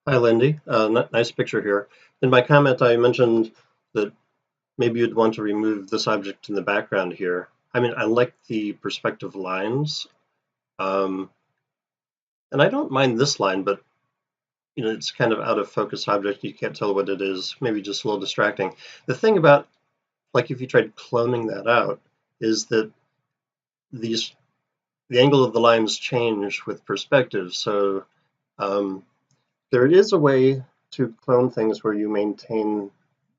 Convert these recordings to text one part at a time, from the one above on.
Hi, Lindy. Nice picture here. In my comment, I mentioned that maybe you'd want to remove this object in the background here. I mean, I like the perspective lines, um, and I don't mind this line, but it's kind of out of focus object. You can't tell what it is. Maybe just a little distracting. The thing about, like, if you tried cloning that out, is that these the angle of the lines change with perspective. So um, there is a way to clone things where you maintain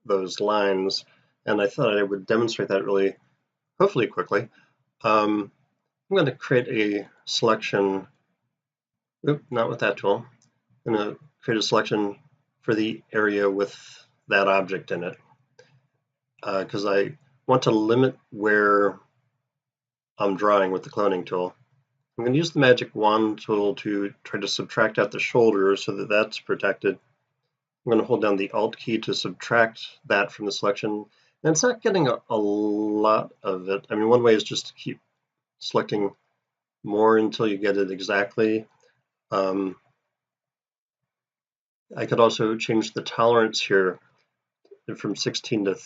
those lines, and I thought I would demonstrate that really, hopefully quickly. I'm going to create a selection, not with that tool. I'm going to create a selection for the area with that object in it, because I want to limit where I'm drawing with the cloning tool. I'm going to use the magic wand tool to try to subtract out the shoulder so that that's protected. I'm going to hold down the Alt key to subtract that from the selection. And it's not getting a lot of it. I mean, one way is just to keep selecting more until you get it exactly. I could also change the tolerance here from 16 to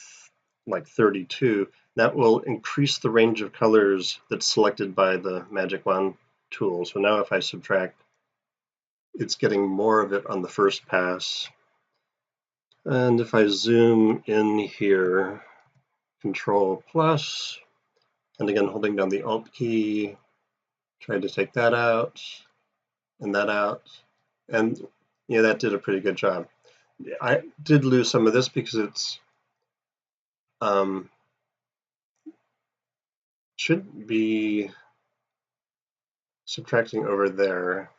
like 32. That will increase the range of colors that's selected by the magic wand tool. So now if I subtract, it's getting more of it on the first pass. And if I zoom in here, Control plus, and again holding down the Alt key, try to take that out and that out, and yeah, that did a pretty good job. I did lose some of this because it's should be subtracting over there.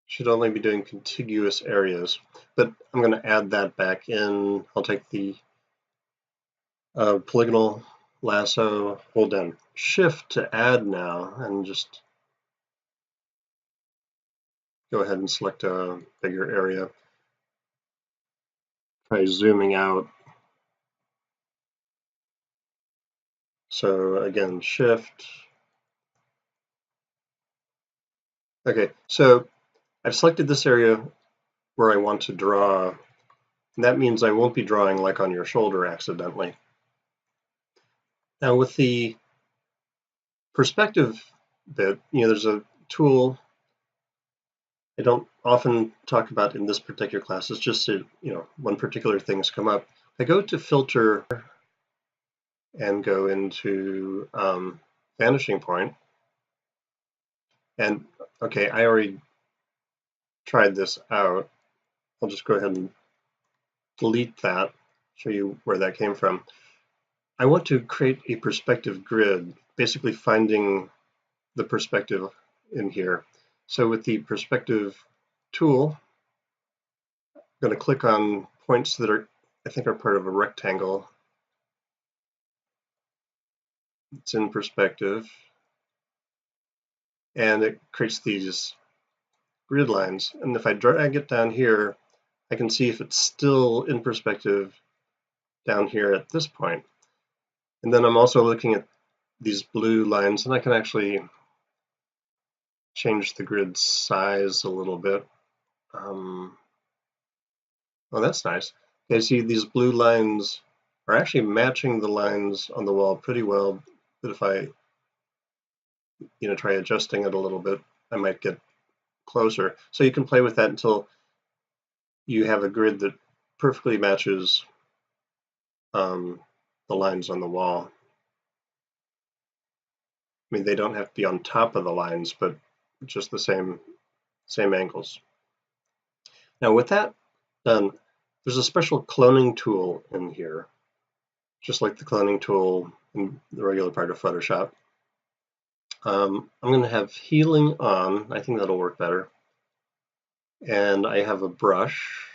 Should only be doing contiguous areas, but I'm going to add that back in. I'll take the polygonal lasso, hold down Shift to add now, and just go ahead and select a bigger area. Try zooming out. So again, Shift. Okay, so I've selected this area where I want to draw, and that means I won't be drawing like on your shoulder accidentally. Now with the perspective bit, there's a tool I don't often talk about in this particular class. It's just that, when particular things come up. I go to Filter and go into Vanishing Point. And okay, I already tried this out. I'll just go ahead and delete that, show you where that came from. I want to create a perspective grid, basically finding the perspective in here. So with the perspective tool, I'm going to click on points that I think are part of a rectangle. It's in perspective, and it creates these grid lines. And if I drag it down here, I can see if it's still in perspective down here at this point. And then I'm also looking at these blue lines, and I can actually change the grid size a little bit. Oh, that's nice. You see these blue lines are actually matching the lines on the wall pretty well, but if I try adjusting it a little bit, I might get closer. So you can play with that until you have a grid that perfectly matches the lines on the wall. I mean, they don't have to be on top of the lines, but just the same angles. Now with that done, there's a special cloning tool in here, just like the cloning tool in the regular part of Photoshop. I'm going to have healing on. I think that'll work better. And I have a brush,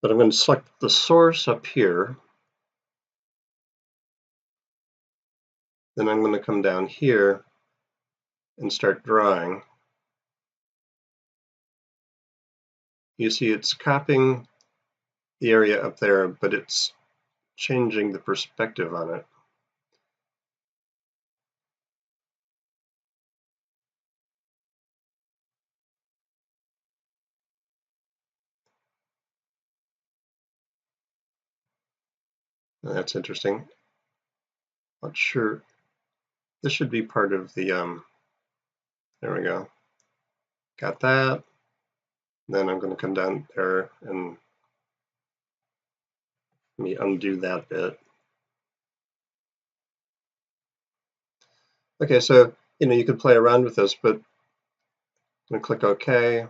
but I'm going to select the source up here. Then I'm going to come down here and start drawing. You see it's copying the area up there, but it's changing the perspective on it. That's interesting. Not sure. This should be part of the, there we go. Got that. Then I'm going to come down there and let me undo that bit. Okay, so, you could play around with this, but I'm going to click OK.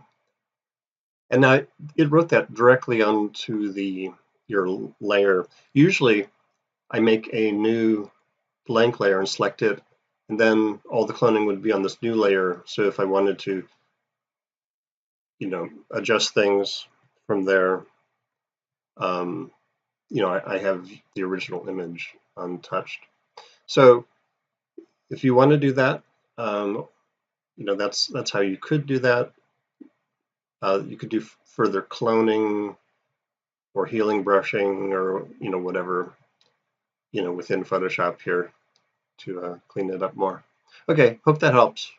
And now it wrote that directly onto your layer. Usually I make a new blank layer and select it, and then all the cloning would be on this new layer. So if I wanted to, adjust things from there, I have the original image untouched. So if you want to do that, that's how you could do that. You could do further cloning or healing brushing or whatever within Photoshop here to clean it up more. Okay, hope that helps.